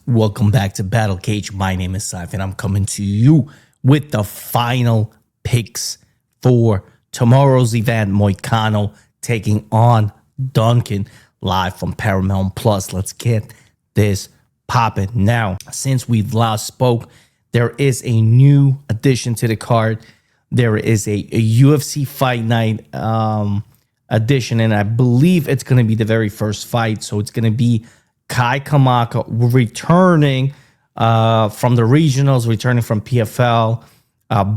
Welcome back to Battle Cage. My name is Saif, and I'm coming to you with the final picks for tomorrow's event. Moicano taking on Duncan live from Paramount Plus. Let's get this popping. Now, since we've last spoke, there is a new addition to the card. There is a UFC Fight Night edition, and I believe it's going to be the very first fight. So it's going to be Kai Kamaka returning from the regionals, returning from PFL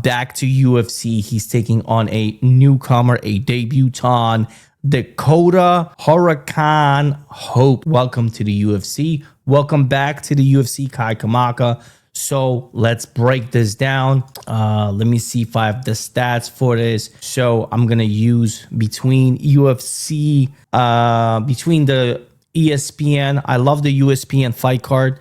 back to UFC. He's taking on a newcomer, a debutant, Dakota Huracan Hope. Welcome to the UFC. Welcome back to the UFC, Kai Kamaka. So let's break this down. Let me see if I have the stats for this. So I'm going to use between UFC, between the ESPN. I love the ESPN fight card.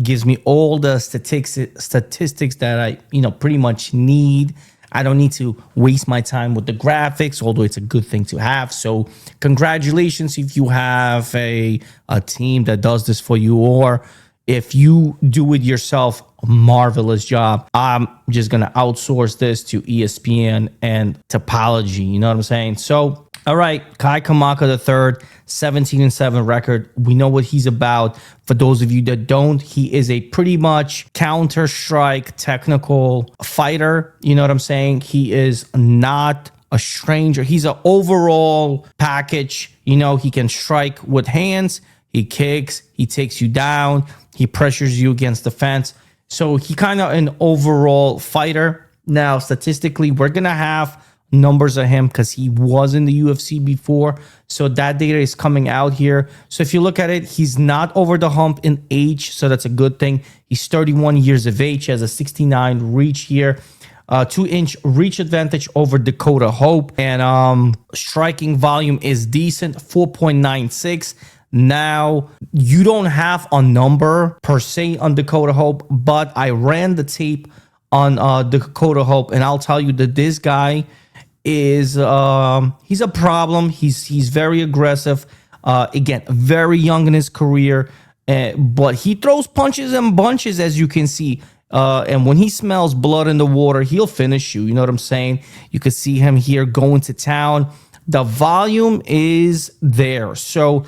Gives me all the statistics that I, pretty much need. I don't need to waste my time with the graphics, although it's a good thing to have. So congratulations if you have a team that does this for you, or if you do it yourself, marvelous job. I'm just going to outsource this to ESPN and Topology. You know what I'm saying? So, all right, Kai Kamaka III, 17-7 record. We know what he's about. For those of you that don't, he is a pretty much Counter-Strike technical fighter. You know what I'm saying? He is not a stranger. He's an overall package. He can strike with hands. He kicks. He takes you down. He pressures you against the fence. So he kind of an overall fighter. Now, statistically, we're going to have numbers of him because he was in the UFC before. So that data is coming out here. So if you look at it, he's not over the hump in age. So that's a good thing. He's 31 years of age. He has a 69 reach here. 2-inch reach advantage over Dakota Hope. And striking volume is decent, 4.96. Now, you don't have a number per se on Dakota Hope, but I ran the tape on Dakota Hope, and I'll tell you that this guy is he's a problem. He's very aggressive. Again, very young in his career, but he throws punches and bunches, as you can see. And when he smells blood in the water, he'll finish you. You know what I'm saying? You can see him here going to town. The volume is there. So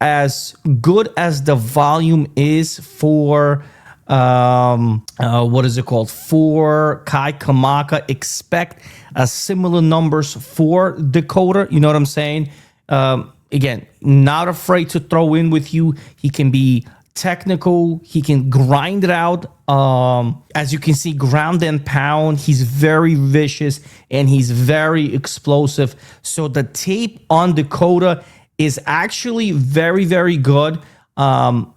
as good as the volume is for what is it called, for Kai Kamaka, expect similar numbers for Dakota. You know what I'm saying? Again, not afraid to throw in with you. He can be technical. He can grind it out. As you can see, ground and pound. He's very vicious and he's very explosive. So the tape on Dakota is actually very, very good.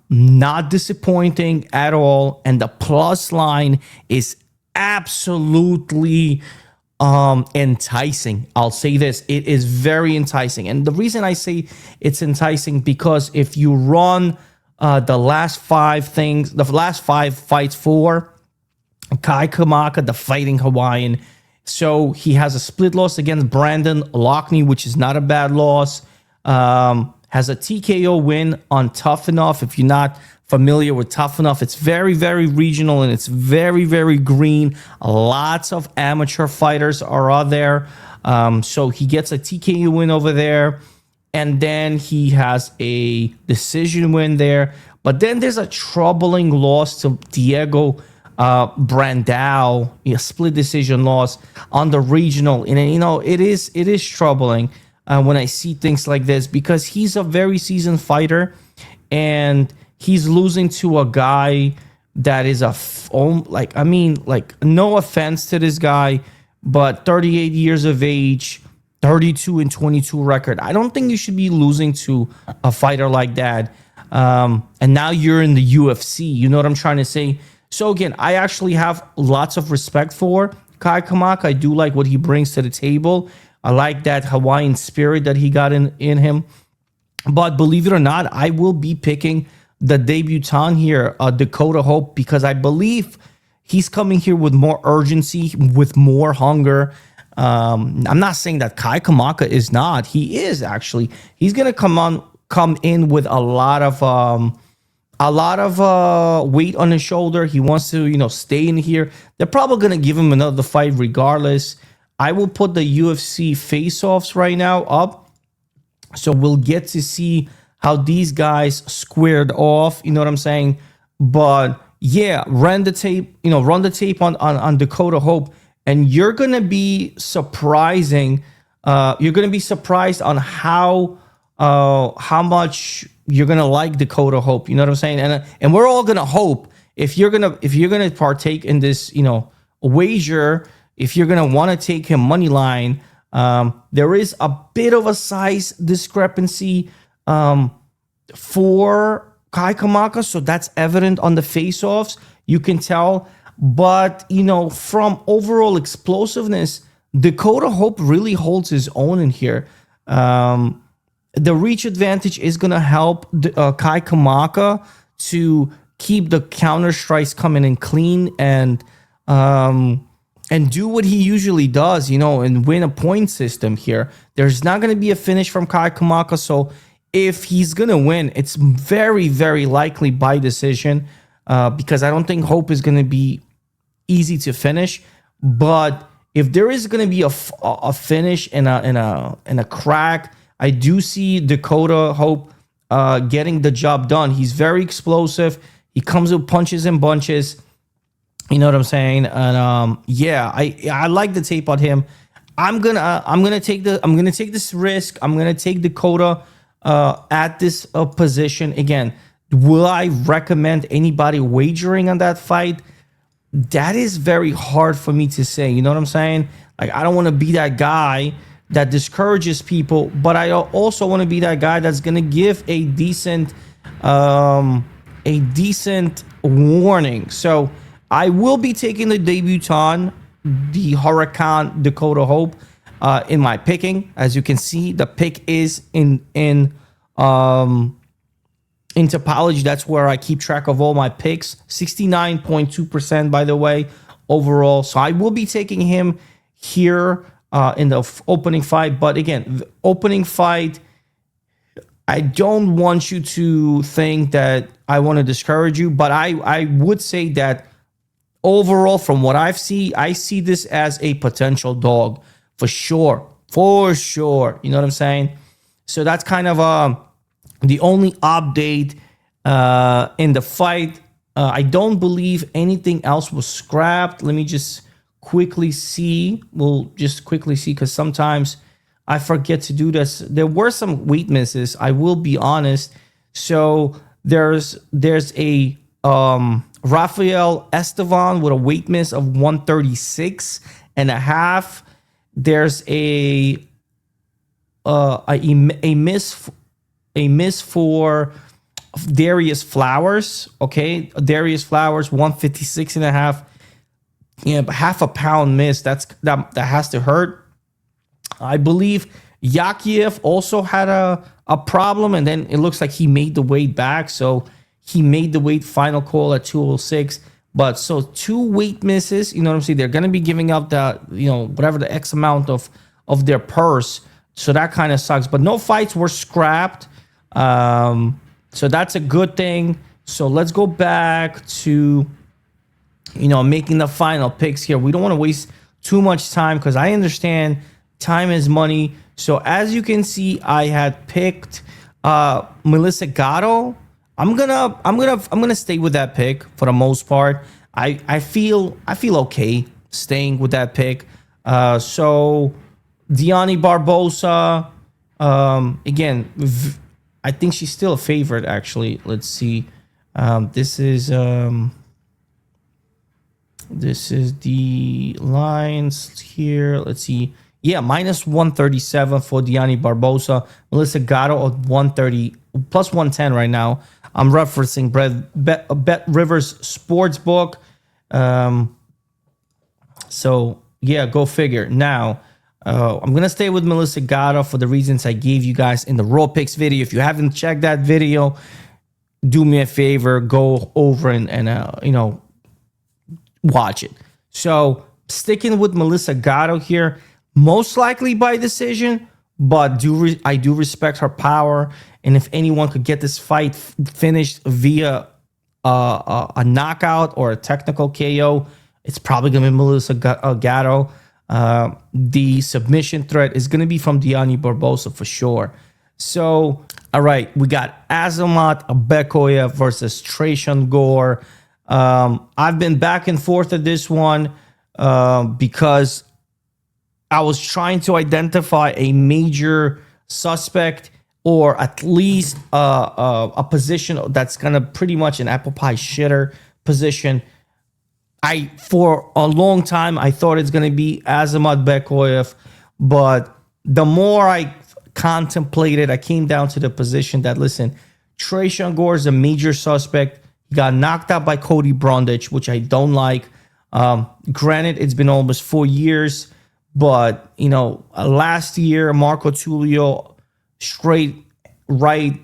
Not disappointing at all. And the plus line is absolutely enticing. I'll say this. It is very enticing. And the reason I say it's enticing, because if you run the last five fights for Kai Kamaka, the Fighting Hawaiian, so he has a split loss against Brandon Lockney, which is not a bad loss. Has a TKO win on Tough Enough. If you're not familiar with Tough Enough, it's very, very regional and it's very, very green. Lots of amateur fighters are out there. So he gets a TKO win over there. And then he has a decision win there. But then there's a troubling loss to Diego Brandao, a split decision loss on the regional. And it is troubling when I see things like this, because he's a very seasoned fighter and he's losing to a guy that is no offense to this guy, but 38 years of age, 32-22 record. I don't think you should be losing to a fighter like that. And now you're in the UFC. You know what I'm trying to say? So again, I actually have lots of respect for Kai Kamaka. I do like what he brings to the table. I like that Hawaiian spirit that he got in him. But believe it or not, I will be picking the debutant here, Dakota Hope, because I believe he's coming here with more urgency, with more hunger. I'm not saying that Kai Kamaka is not. He is actually. He's going to come in with a lot of a lot of weight on his shoulder. He wants to, stay in here. They're probably gonna give him another fight regardless. I will put the UFC face-offs right now up, so we'll get to see how these guys squared off. You know what I'm saying? But yeah, run the tape. Run the tape on Dakota Hope, and you're gonna be surprising. You're gonna be surprised on how much you're gonna like Dakota Hope. You know what I'm saying? And we're all gonna hope if you're gonna partake in this, wager, if you're gonna want to take him money line, there is a bit of a size discrepancy for Kai Kamaka, so that's evident on the face-offs. You can tell, but from overall explosiveness, Dakota Hope really holds his own in here. The reach advantage is going to help Kai Kamaka to keep the counter strikes coming in clean and do what he usually does, and win a point system here. There's not going to be a finish from Kai Kamaka, so if he's going to win, it's very, very likely by decision, because I don't think Hope is going to be easy to finish. But if there is going to be a finish and a crack, I do see Dakota Hope getting the job done. He's very explosive. He comes with punches and bunches. You know what I'm saying? And yeah, I like the tape on him. I'm gonna take this risk. I'm gonna take Dakota at this position. Again, will I recommend anybody wagering on that fight? That is very hard for me to say. You know what I'm saying? Like, I don't want to be that guy that discourages people, but I also want to be that guy that's going to give a decent warning. So I will be taking the debutant, the Huracan Dakota Hope, in my picking. As you can see, the pick is in Topology. That's where I keep track of all my picks. 69.2%, by the way, overall. So I will be taking him here in the opening fight. But again, the opening fight, I don't want you to think that I want to discourage you, but I would say that overall, from what I see this as a potential dog for sure. For sure. You know what I'm saying? So that's kind of the only update in the fight. I don't believe anything else was scrapped. Let me just quickly see. We'll just quickly see, because sometimes I forget to do this. There were some weight misses, I will be honest. So there's a Rafael Estevan with a weight miss of 136 and a half. There's a miss for Darius Flowers. Okay, Darius Flowers 156 and a half. Yeah, but half a pound miss. That has to hurt. I believe Yakiev also had a problem, and then it looks like he made the weight back. So he made the weight final call at 206. But so 2 weight misses. You know what I'm saying? They're going to be giving up the, whatever the X amount of their purse. So that kind of sucks. But no fights were scrapped. So that's a good thing. So let's go back to, making the final picks here. We don't want to waste too much time, because I understand time is money. So as you can see, I had picked Melissa Gatto. I'm gonna stay with that pick for the most part. I feel okay staying with that pick. So Diani Barbosa, again, I think she's still a favorite, actually. Let's see. This is the lines here. Let's see. Yeah, minus 137 for Diani Barbosa. Melissa Gatto at 130, plus 110 right now. I'm referencing Bet Rivers Sportsbook. So, yeah, go figure. Now, I'm going to stay with Melissa Gatto for the reasons I gave you guys in the Raw Picks video. If you haven't checked that video, do me a favor. Go over and watch it. So, sticking with Melissa Gatto here, most likely by decision, but I do respect her power. And if anyone could get this fight finished via a knockout or a technical KO, it's probably going to be Melissa Gatto. The submission threat is going to be from Diani Barbosa for sure. So, all right, we got Azamat Bekoyev versus Tresean Gore. I've been back and forth at this one because I was trying to identify a major suspect or at least a position that's kind of pretty much an apple pie shitter position. For a long time, I thought it's going to be Azamat Bekoyev, but the more I contemplated, I came down to the position that, listen, Tresean Gore is a major suspect. He got knocked out by Cody Brundage, which I don't like. Granted, it's been almost 4 years, but, last year, Marco Tulio straight right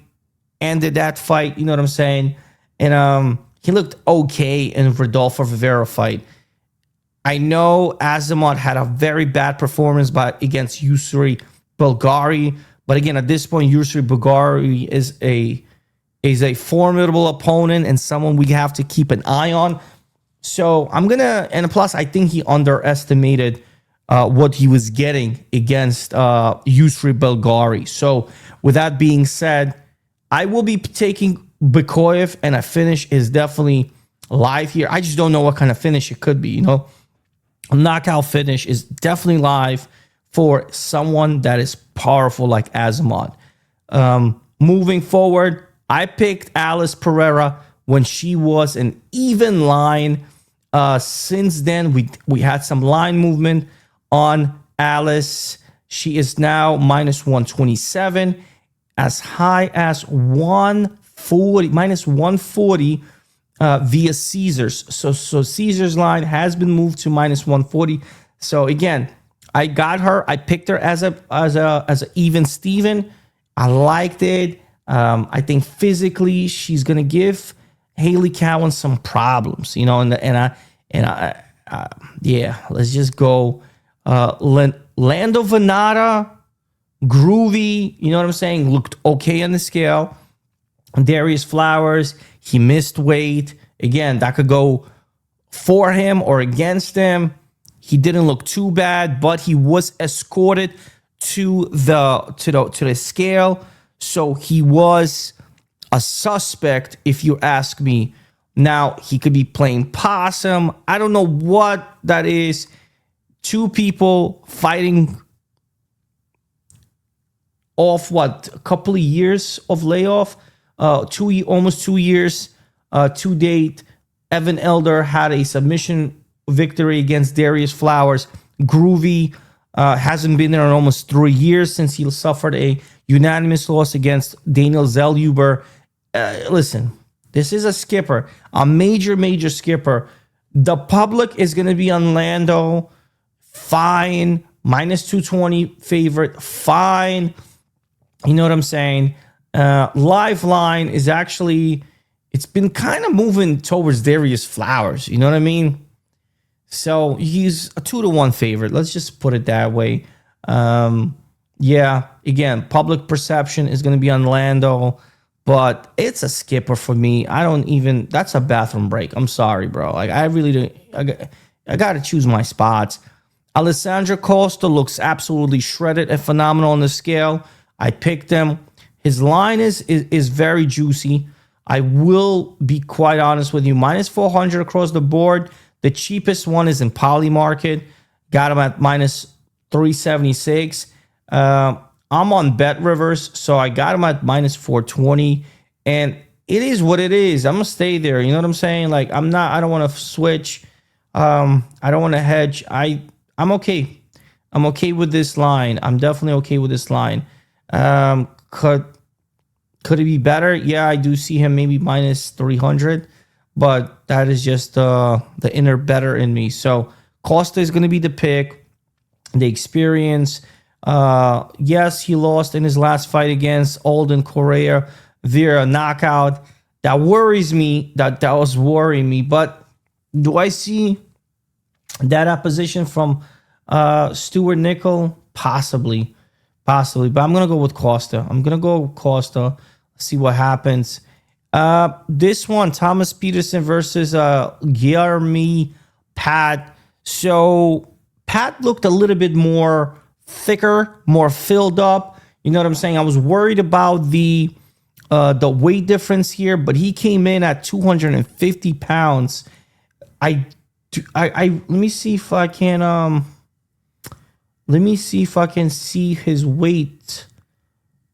ended that fight. You know what I'm saying? And he looked okay in Rodolfo Rivera fight. I know Azamat had a very bad performance against Yusri Bulgari, but again, at this point, Yusri Bulgari is a formidable opponent and someone we have to keep an eye on. So and plus, I think he underestimated what he was getting against Yusri Bulgari. So with that being said, I will be taking Bekoyev, and a finish is definitely live here. I just don't know what kind of finish it could be, A knockout finish is definitely live for someone that is powerful like Azamat. Moving forward, I picked Alice Pereira when she was an even line. Since then, we had some line movement on Alice. She is now minus 127, as high as 140, minus 140 via Caesars. So Caesars line has been moved to minus 140. So again, I got her. I picked her as a even Steven. I liked it. I think physically she's gonna give Haley Cowan some problems, yeah. Let's just go. Lando Venata, groovy. You know what I'm saying? Looked okay on the scale. Darius Flowers, he missed weight. Again, that could go for him or against him. He didn't look too bad, but he was escorted to the scale. So he was a suspect, if you ask me. Now, he could be playing possum. I don't know what that is. Two people fighting off, a couple of years of layoff. Almost 2 years to date. Evan Elder had a submission victory against Darius Flowers. Groovy hasn't been there in almost 3 years since he suffered a unanimous loss against Daniel Zellhuber. Listen, this is a skipper, a major skipper. The public is going to be on Lando. Fine. Minus 220 favorite. Fine. You know what I'm saying? Live line is actually, it's been kind of moving towards Darius Flowers. You know what I mean? So he's a 2-1 favorite. Let's just put it that way. Yeah, again, public perception is going to be on Lando, but it's a skipper for me. That's a bathroom break. I'm sorry, bro. Like, I really do. I got to choose my spots. Alessandro Costa looks absolutely shredded and phenomenal on the scale. I picked him. His line is very juicy. I will be quite honest with you. Minus 400 across the board. The cheapest one is in Poly Market. Got him at minus 376. I'm on Bet Rivers, so I got him at minus 420. And it is what it is. I'm going to stay there. You know what I'm saying? Like, I don't want to switch. I don't want to hedge. I'm okay. I'm okay with this line. I'm definitely okay with this line. Could it be better? Yeah, I do see him maybe minus 300, but that is just the inner better in me. So Costa is going to be the pick. The experience. Yes, he lost in his last fight against Alden Correa via knockout. That worries me. That was worrying me. But do I see that opposition from Stuart Nickel? Possibly. Possibly, but I'm gonna go with Costa. I'm gonna go with Costa. See what happens. This one, Thomas Peterson versus Guillermo Pat. So Pat looked a little bit more thicker, more filled up. You know what I'm saying? I was worried about the weight difference here, but he came in at 250 pounds. I let me see if I can see his weight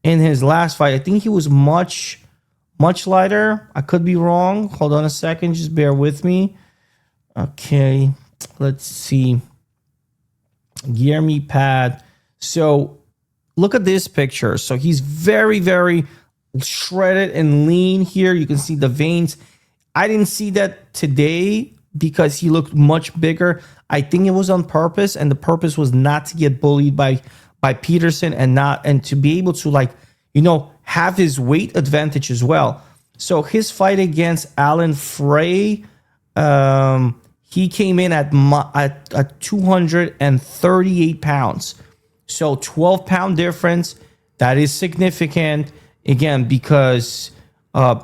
in his last fight. I think he was much lighter. I could be wrong. Hold on a second. Just bear with me. Okay. Let's see. Guillermo Pad. So look at this picture. So he's very, very shredded and lean here. You can see the veins. I didn't see that today because he looked much bigger. I think it was on purpose, and the purpose was not to get bullied by Peterson and to be able to, like, have his weight advantage as well. So his fight against Alan Frey, he came in at 238 pounds. So 12-pound difference. That is significant, again, because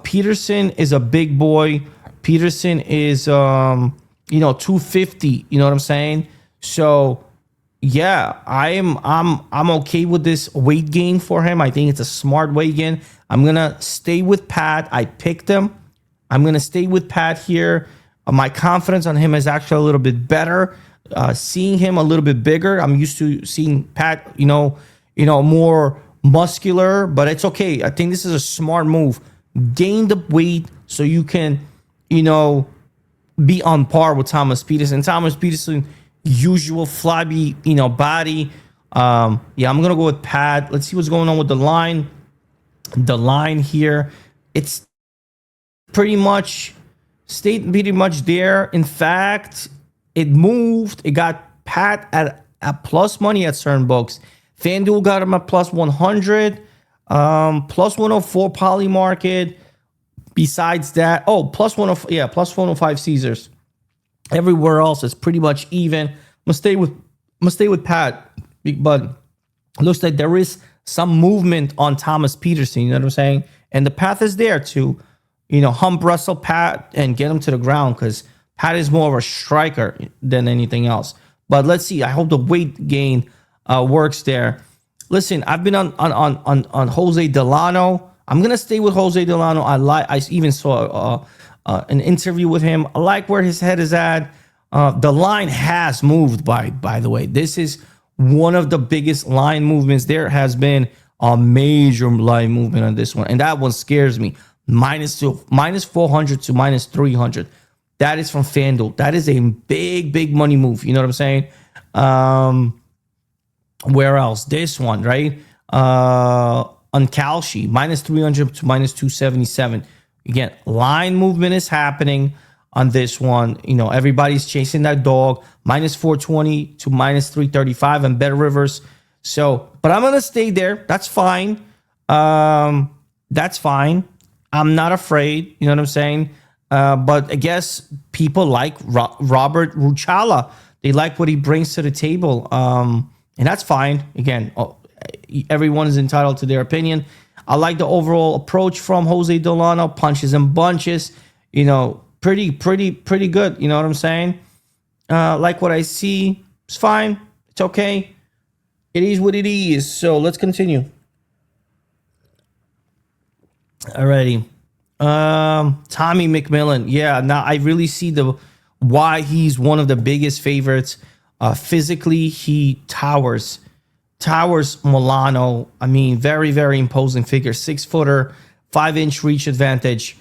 Peterson is a big boy. Peterson is 250. You know what I'm saying? So yeah, I'm okay with this weight gain for him. I think it's a smart weight gain. I'm gonna stay with Pat. I picked him. I'm gonna stay with Pat here. My confidence on him is actually a little bit better. Seeing him a little bit bigger. I'm used to seeing Pat, more muscular, but it's okay. I think this is a smart move. Gain the weight so you can, be on par with Thomas Peterson. Thomas Peterson, usual flabby, body. I'm gonna go with Pat. Let's see what's going on with the line. The line here, it's pretty much stayed pretty much there. In fact, it moved. It got Pat at plus money at certain books. FanDuel got him at plus 100, plus 104 Poly Market. Besides that, plus 105, plus 105 Caesars. Everywhere else is pretty much even. I'm gonna stay with Pat, but it looks like there is some movement on Thomas Peterson. You know what I'm saying? And the path is there to, hump wrestle Pat and get him to the ground, because Pat is more of a striker than anything else. But let's see. I hope the weight gain works there. Listen, I've been on Jose Delano. I'm gonna stay with Jose Delano. I even saw an interview with him. I like where his head is at. The line has moved. By the way, this is one of the biggest line movements. There has been a major line movement on this one, and that one scares me. minus 400 to minus 300. That is from FanDuel. That is a big money move. You know what I'm saying? Where else? This one, right? On Kalshi, minus 300 to minus 277. Again, line movement is happening on this one. Everybody's chasing that dog. Minus 420 to minus 335 and Bet Rivers. So, but I'm going to stay there. That's fine. That's fine. I'm not afraid. You know what I'm saying? But I guess people like Robert Ruchala. They like what he brings to the table. And that's fine. Again, everyone is entitled to their opinion. I like the overall approach from Jose Delano. Punches and bunches. Pretty good. You know what I'm saying? Like what I see. It's fine. It's okay. It is what it is. So let's continue. Alrighty. Tommy McMillan. Yeah, now I really see why he's one of the biggest favorites. Physically, he towers Milano. I mean, very, very imposing figure. 6-footer, 5-inch reach advantage.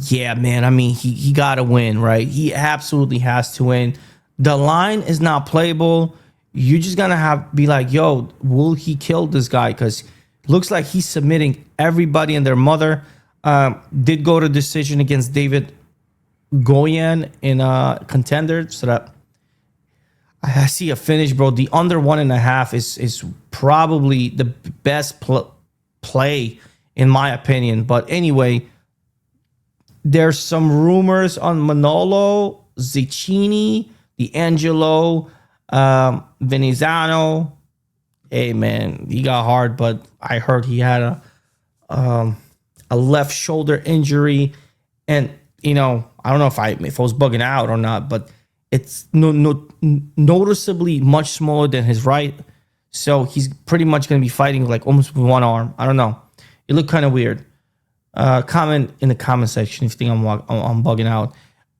Yeah, man. I mean, he got to win, right? He absolutely has to win. The line is not playable. You just gonna be like, yo, will he kill this guy? Because looks like he's submitting everybody and their mother. Did go to decision against David Goyen in a contender, so that I see a finish, bro. The under 1.5 is probably the best play in my opinion. But anyway, there's some rumors on Manolo, Ziccini, D'Angelo, Venezano. Hey man, he got hard, but I heard he had a left shoulder injury, and I don't know if I was bugging out or not, but it's noticeably much smaller than his right, so he's pretty much going to be fighting like almost with one arm. I don't know. It looked kind of weird. Comment in the comment section if you think I'm bugging out.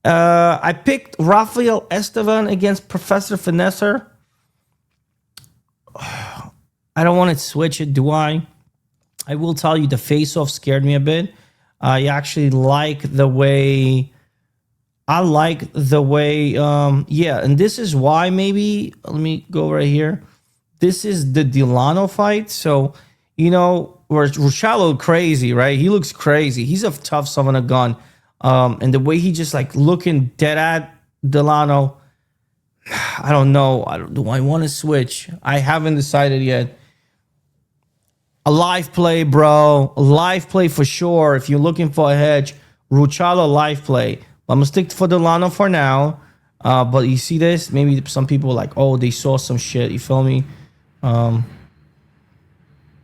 I picked Rafael Estevan against Professor Finesser. I don't want to switch it, do I? I will tell you the face-off scared me a bit. I actually like the way. Yeah, and this is why maybe. Let me go right here. This is the Delano fight. So, where Ruchallo crazy, right? He looks crazy. He's a tough son of a gun. And the way he just like looking dead at Delano, I don't know. Do I want to switch? I haven't decided yet. A live play, bro. A live play for sure. If you're looking for a hedge, Ruchallo live play. I'm gonna stick for Delano for now. But you see this? Maybe some people like, oh, they saw some shit. You feel me? You know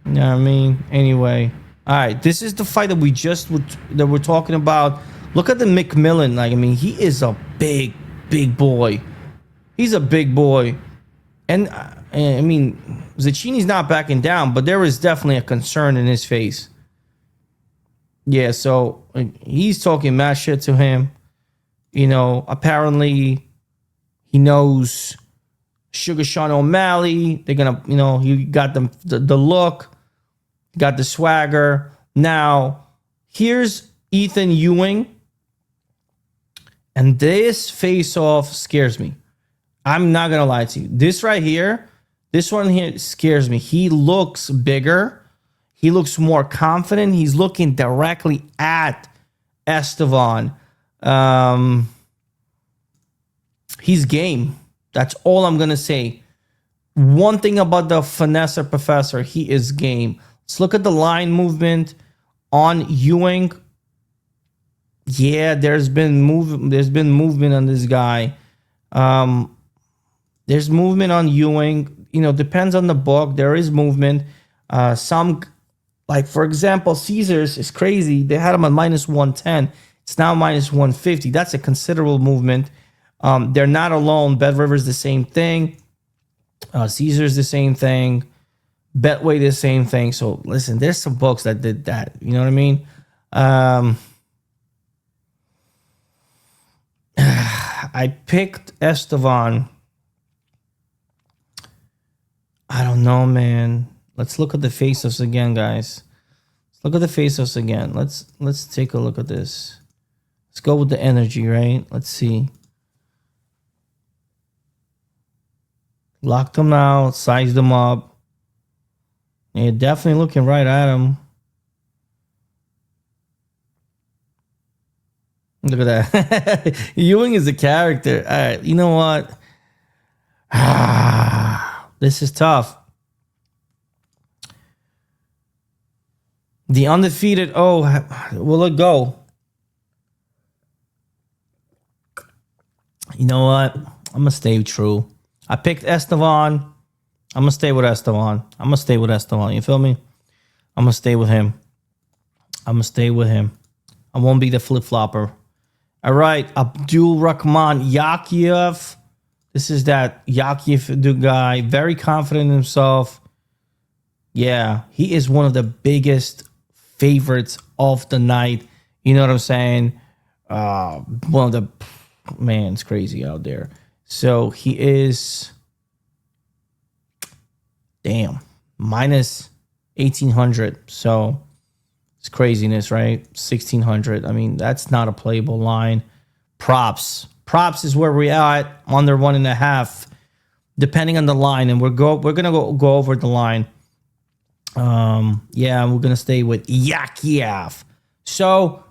what I mean? Anyway, all right. This is the fight that we're talking about. Look at the McMillan. Like, I mean, he is a big boy. He's a big boy, and I mean, Zacchini's not backing down, but there is definitely a concern in his face. Yeah, so he's talking mad shit to him. Apparently he knows Sugar Sean O'Malley. They're gonna, he got them the look, got the swagger. Now, here's Ethan Ewing, and this face-off scares me. I'm not gonna lie to you. This one here scares me. He looks bigger. He looks more confident. He's looking directly at Estevan. He's game. That's all I'm gonna say. One thing about the Finesser Professor, he is game. Let's look at the line movement on Ewing. Yeah, there's been movement on this guy. There's movement on Ewing. Depends on the book. There is movement. Some, like for example, Caesars is crazy. They had him at minus 110. It's now minus 150. That's a considerable movement. They're not alone. Bet Rivers the same thing. Caesars the same thing. Betway the same thing. So listen, there's some books that did that. You know what I mean? I picked Estevan. I don't know, man. Let's look at the face-offs again, guys. Let's look at the face-offs again. Let's take a look at this. Let's go with the energy, right? Let's see. Locked them out, sized them up. Yeah, definitely looking right at him. Look at that. Ewing is a character. All right, you know what? This is tough. The undefeated, will it go? You know what? I'm going to stay true. I picked Estevan. I'm going to stay with Estevan. You feel me? I'm going to stay with him. I won't be the flip-flopper. All right, Abdul Rahman Yakiev. This is that Yakiev guy. Very confident in himself. Yeah, he is one of the biggest favorites of the night. You know what I'm saying? One of the... Man, it's crazy out there. So he is... Damn. Minus 1,800. So... It's craziness, right? 1,600. I mean, that's not a playable line. Props is where we're at, under 1.5, depending on the line, and we're gonna go over the line. Yeah, we're gonna stay with Yakiev. So,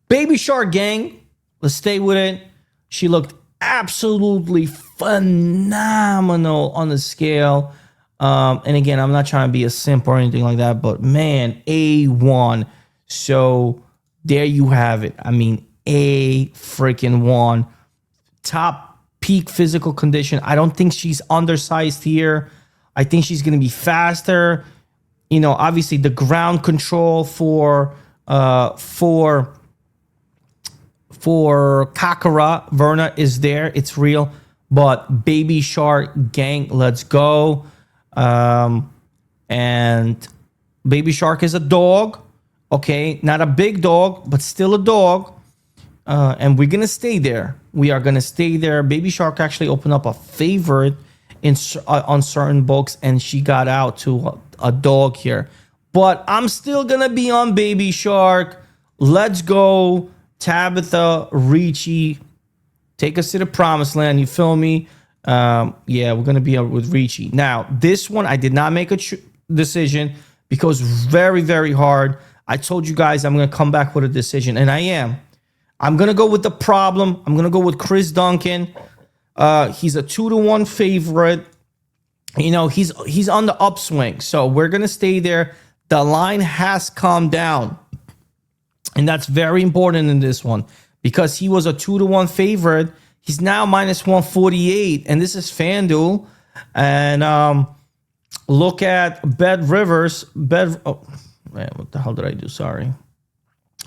Baby Shark Gang, let's stay with it. She looked absolutely phenomenal on the scale. And again, I'm not trying to be a simp or anything like that, but man, A1. So there you have it. I mean, A freaking 1. Top peak physical condition. I don't think she's undersized here. I think she's going to be faster. You know, obviously the ground control for Kakara Verna is there. It's real. But Baby Shark gang, let's go. And Baby Shark is a dog. Okay, not a big dog, but still a dog. And we're going to stay there. We are going to stay there. Baby Shark actually opened up a favorite on certain books, and she got out to a dog here. But I'm still going to be on Baby Shark. Let's go. Tabitha Ricci. Take us to the promised land. You feel me? Yeah, we're going to be with Ricci. Now, this one, I did not make a decision because very, very hard. I told you guys I'm going to come back with a decision, and I am. I'm going to go with the problem. I'm going to go with Chris Duncan. He's a 2-1 favorite. You know, he's on the upswing. So we're going to stay there. The line has come down. And that's very important in this one because he was a 2-1 favorite. He's now minus 148. And this is FanDuel. And look at Bet Rivers. Oh, man, what the hell did I do? Sorry.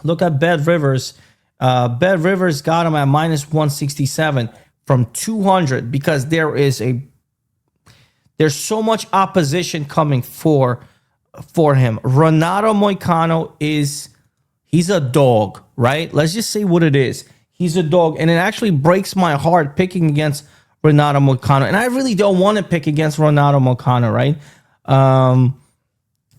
Look at Bet Rivers. Bet Rivers got him at minus 167 from 200 because there's so much opposition coming for him. Renato Moicano he's a dog, right? Let's just say what it is. He's a dog, and it actually breaks my heart picking against Renato Moicano, and I really don't want to pick against Renato Moicano, right?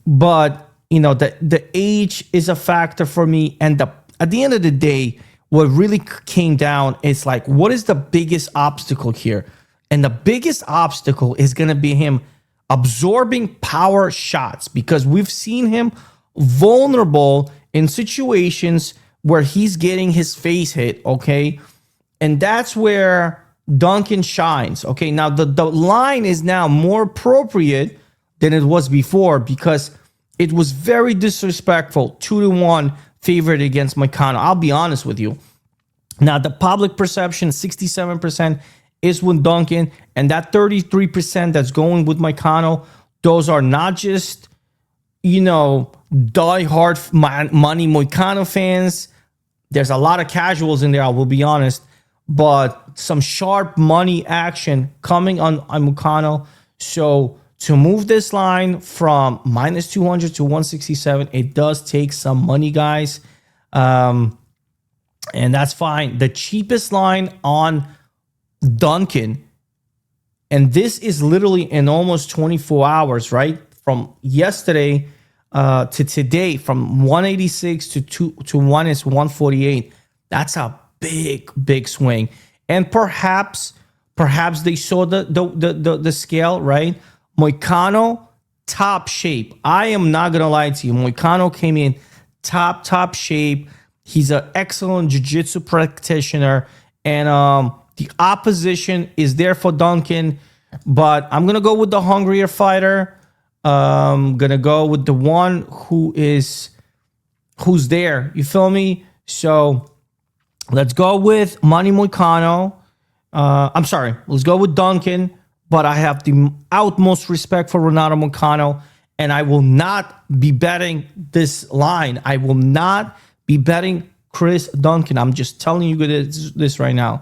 But you know, the age is a factor for me, and at the end of the day, what really came down is like, what is the biggest obstacle here? And the biggest obstacle is going to be him absorbing power shots because we've seen him vulnerable in situations where he's getting his face hit, okay? And that's where Duncan shines, okay? Now, the line is now more appropriate than it was before because it was very disrespectful, 2-1 favorite against Moicano. I'll be honest with you. Now, the public perception, 67% is with Duncan, and that 33% that's going with Moicano, those are not just, you know, die-hard money Moicano fans. There's a lot of casuals in there, I will be honest, but some sharp money action coming on Moicano. So to move this line from minus 200 to 167, it does take some money, guys. And that's fine. The cheapest line on Duncan, and this is literally in almost 24 hours, right? From yesterday to today, from 186 to 148. That's a big swing. And perhaps they saw the scale, right? Moicano, top shape. I am not gonna lie to you. Moicano came in top shape. He's an excellent jiu-jitsu practitioner, and the opposition is there for Duncan. But I'm gonna go with the hungrier fighter. Gonna go with the one who's there. You feel me? So let's go with Manny Moicano. I'm sorry. Let's go with Duncan. But I have the utmost respect for Renato Moicano, and I will not be betting this line. I will not be betting Chris Duncan. I'm just telling you this right now.